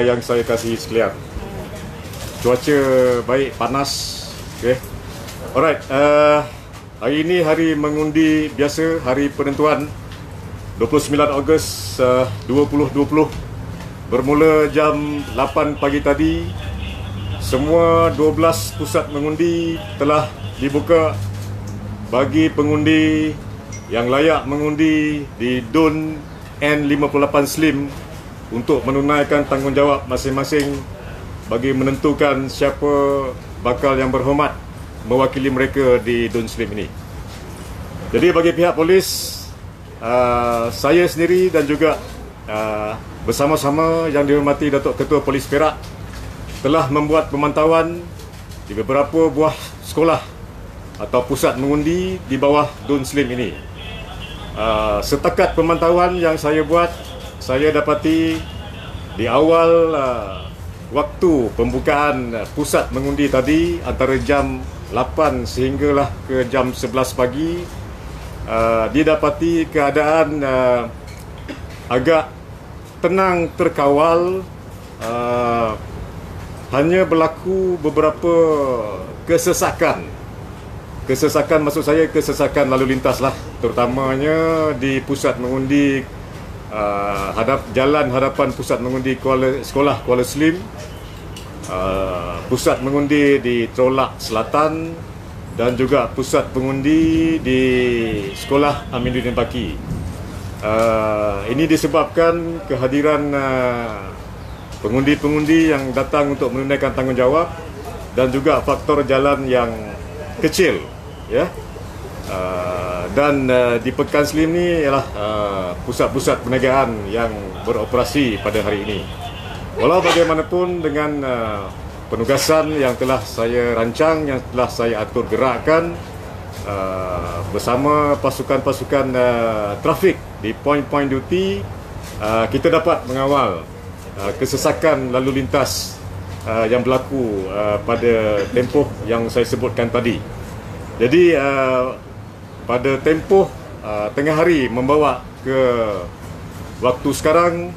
yang saya kasih sekalian. Cuaca baik, panas. Okay. Alright, hari ini hari mengundi biasa, hari penentuan 29 Ogos 2020. Bermula jam 8 pagi tadi, semua 12 pusat mengundi telah dibuka bagi pengundi yang layak mengundi di DUN N58 Slim untuk menunaikan tanggungjawab masing-masing bagi menentukan siapa bakal yang berhormat mewakili mereka di DUN Slim ini. Jadi bagi pihak polis, saya sendiri dan juga bersama-sama yang dihormati Datuk Ketua Polis Perak telah membuat pemantauan di beberapa buah sekolah atau pusat mengundi di bawah DUN Slim ini. Setakat pemantauan yang saya buat, saya dapati di awal waktu pembukaan pusat mengundi tadi antara jam 8 sehinggalah ke jam 11 pagi, didapati keadaan agak tenang, terkawal. Hanya berlaku beberapa kesesakan. Kesesakan maksud saya kesesakan lalu lintas lah, terutamanya di pusat mengundi jalan hadapan pusat mengundi sekolah Kuala Slim, pusat mengundi di Trolak Selatan dan juga pusat pengundi di sekolah Aminuddin Baki. Ini disebabkan kehadiran pengundi-pengundi yang datang untuk menunaikan tanggungjawab dan juga faktor jalan yang kecil, ya. Dan di Pekan Slim ni ialah pusat-pusat perniagaan yang beroperasi pada hari ini. Walau bagaimanapun dengan penugasan yang telah saya rancang, yang telah saya atur gerakkan bersama pasukan-pasukan trafik di poin-poin duty, kita dapat mengawal kesesakan lalu lintas yang berlaku pada tempoh yang saya sebutkan tadi. Jadi pada tempoh tengah hari membawa ke waktu sekarang,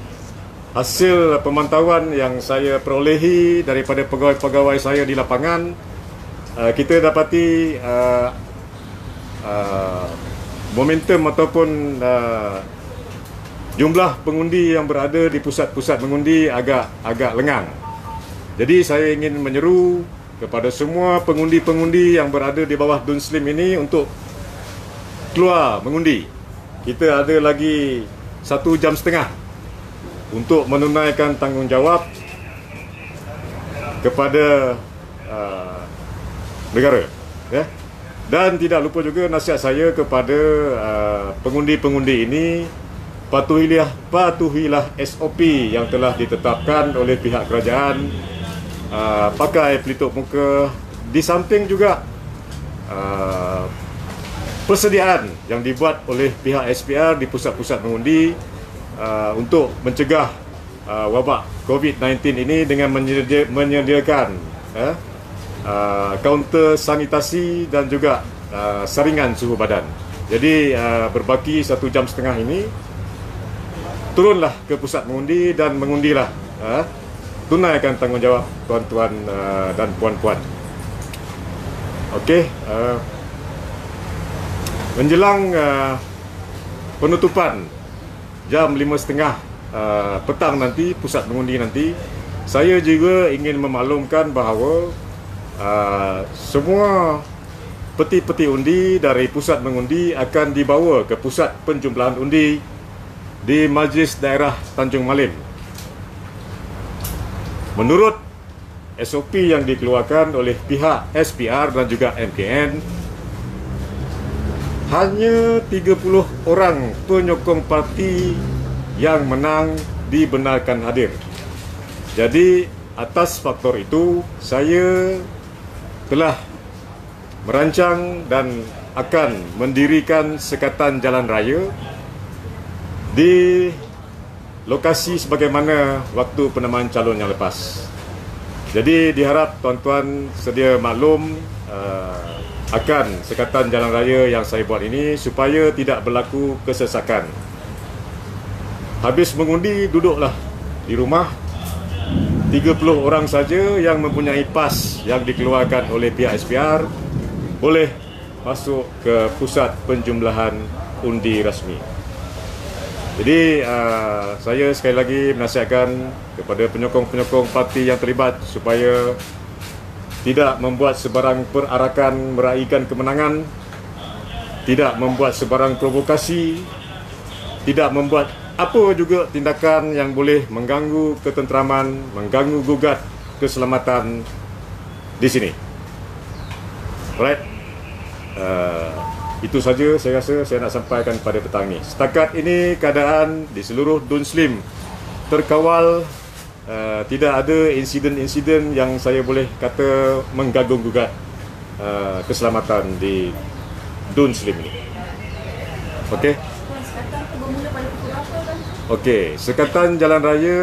hasil pemantauan yang saya perolehi daripada pegawai-pegawai saya di lapangan, kita dapati momentum ataupun jumlah pengundi yang berada di pusat-pusat mengundi agak lengang. Jadi saya ingin menyeru kepada semua pengundi-pengundi yang berada di bawah DUN Slim ini untuk keluar mengundi. Kita ada lagi 1 jam setengah untuk menunaikan tanggungjawab kepada negara, ya. Dan tidak lupa juga nasihat saya kepada pengundi-pengundi ini, patuhilah SOP yang telah ditetapkan oleh pihak kerajaan. Pakai pelitup muka, di samping juga persediaan yang dibuat oleh pihak SPR di pusat-pusat mengundi untuk mencegah wabak COVID-19 ini dengan menyediakan kaunter sanitasi dan juga saringan suhu badan. Jadi berbaki 1 jam setengah ini, turunlah ke pusat mengundi dan mengundilah. Tunaikan tanggungjawab tuan-tuan dan puan-puan. Okey, menjelang penutupan jam 5.30 petang nanti, pusat mengundi nanti, saya juga ingin memaklumkan bahawa semua peti-peti undi dari pusat mengundi akan dibawa ke pusat penjumlahan undi di Majlis Daerah Tanjung Malim. Menurut SOP yang dikeluarkan oleh pihak SPR dan juga MKN, hanya 30 orang penyokong parti yang menang dibenarkan hadir. Jadi atas faktor itu, saya telah merancang dan akan mendirikan sekatan jalan raya di lokasi sebagaimana waktu penamaan calon yang lepas. Jadi diharap tuan-tuan sedia maklum akan sekatan jalan raya yang saya buat ini supaya tidak berlaku kesesakan. Habis mengundi, duduklah di rumah 30 orang saja yang mempunyai pas yang dikeluarkan oleh pihak SPR boleh masuk ke pusat penjumlahan undi rasmi. Jadi saya sekali lagi menasihatkan kepada penyokong-penyokong parti yang terlibat supaya tidak membuat sebarang perarakan meraihkan kemenangan, tidak membuat sebarang provokasi, tidak membuat apa juga tindakan yang boleh mengganggu ketenteraman, mengganggu gugat keselamatan di sini. Alright. Itu saja saya rasa saya nak sampaikan pada petang ini. Setakat ini keadaan di seluruh Dun Slim terkawal, tidak ada insiden-insiden yang saya boleh kata mengganggu gugat keselamatan di Dun Slim ini. Okey. Okey, sekatan jalan raya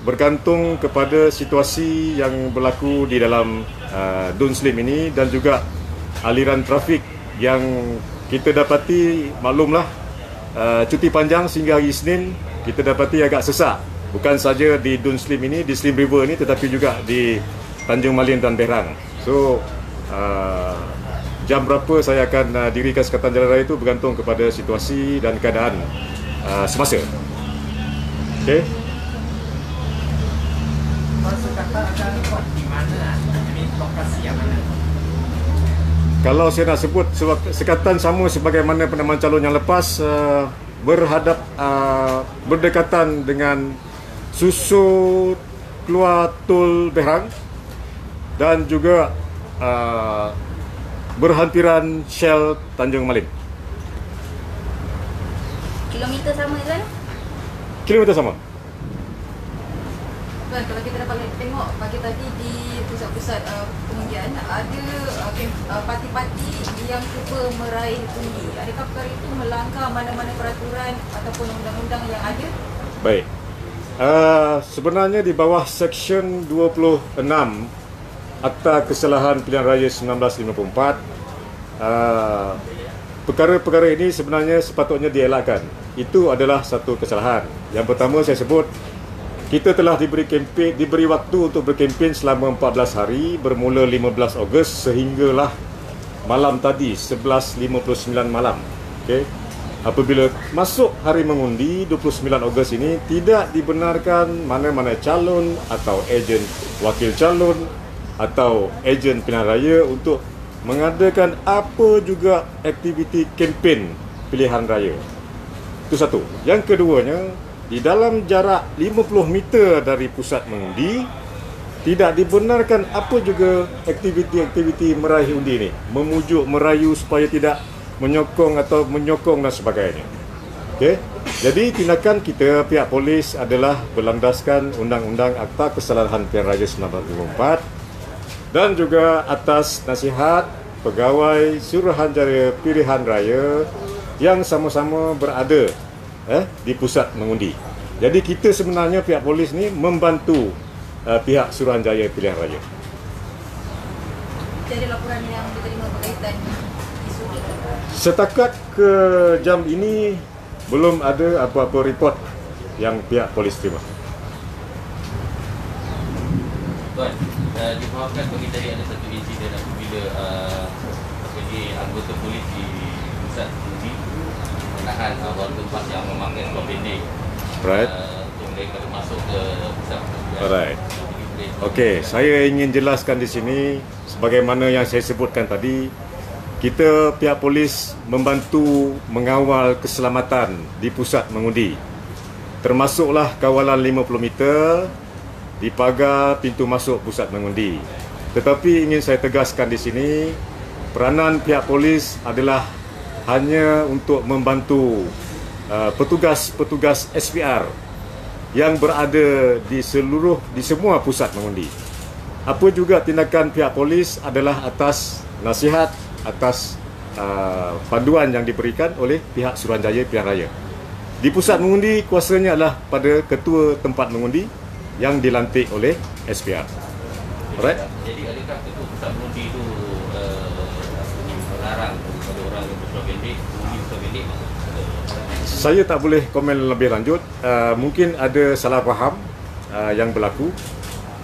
bergantung kepada situasi yang berlaku di dalam Dun Slim ini dan juga aliran trafik yang kita dapati, maklumlah, cuti panjang sehingga hari Isnin kita dapati agak sesak. Bukan saja di Dun Slim ini, di Slim River ini, tetapi juga di Tanjung Malin dan Berang. So, jam berapa saya akan dirikan sekatan jalan raya itu bergantung kepada situasi dan keadaan semasa. Okey. Sekatan akan buat di mana? Ini lokasi yang mana? Kalau saya nak sebut sekatan sama sebagaimana penentuan calon yang lepas, berdekatan dengan Susu keluar tol Berang dan juga berhampiran Shell Tanjung Malin. Kilometer sama kan? Kilometer sama. Kan kalau kita dapat tengok pagi tadi di pusat-pusat pengundian ada parti-parti yang cuba meraih undi. Adakah perkara itu melanggar mana-mana peraturan ataupun undang-undang yang ada? Baik. Sebenarnya di bawah Seksyen 26 Akta Kesalahan Pilihan Raya 1954, perkara-perkara ini sebenarnya sepatutnya dielakkan. Itu adalah satu kesalahan. Yang pertama saya sebut, kita telah diberi waktu untuk berkempen selama 14 hari bermula 15 Ogos sehinggalah malam tadi 11.59 malam. Okey. Apabila masuk hari mengundi 29 Ogos ini, tidak dibenarkan mana-mana calon atau ejen wakil calon atau ejen pilihan raya untuk mengadakan apa juga aktiviti kempen pilihan raya. Itu satu. Yang keduanya, di dalam jarak 50 meter dari pusat mengundi, tidak dibenarkan apa juga aktiviti-aktiviti meraih undi ini, memujuk, merayu supaya tidak menyokong atau menyokong dan sebagainya. Okey. Jadi tindakan kita pihak polis adalah berlandaskan Undang-Undang Akta Kesalahan Pilihan Raya 1954 dan juga atas nasihat pegawai Suruhanjaya Pilihan Raya yang sama-sama berada di pusat mengundi. Jadi kita sebenarnya pihak polis ni membantu pihak Suruhanjaya Pilihan Raya. Jadi laporan yang diterima berkaitan isu ini? Setakat ke jam ini belum ada apa-apa report yang pihak polis terima. Tuan, dimaafkan bagi tadi ada satu insiden apabila anggota polis di pusat undi menahan warga PAS yang memakai seluar pendek. Right. Untuk mereka masuk ke pusat pengundi. Alright. Okey, saya ingin jelaskan di sini sebagaimana yang saya sebutkan tadi, kita pihak polis membantu mengawal keselamatan di pusat mengundi. Termasuklah kawalan 50 meter di pagar pintu masuk pusat mengundi. Tetapi ingin saya tegaskan di sini, peranan pihak polis adalah hanya untuk membantu petugas-petugas SPR yang berada di semua pusat mengundi. Apa juga tindakan pihak polis adalah atas nasihat, atas panduan yang diberikan oleh pihak Suruhanjaya Pilihan Raya. Di pusat mengundi kuasanya adalah pada ketua tempat mengundi yang dilantik oleh SPR. Alright? Jadi adakah ketua pusat mengundi itu melarang kepada orang yang berseluar pendek, undi berseluar pendek masuk? Saya tak boleh komen lebih lanjut. Mungkin ada salah faham yang berlaku.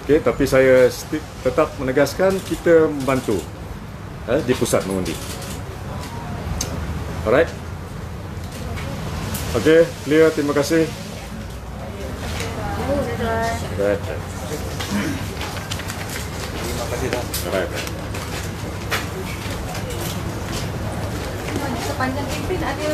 Okey, tapi saya tetap menegaskan kita membantu di pusat mengundi. Alright. Okey, clear. Terima kasih. Right. Terima kasih dah. Alright. Sepanjang kempen ada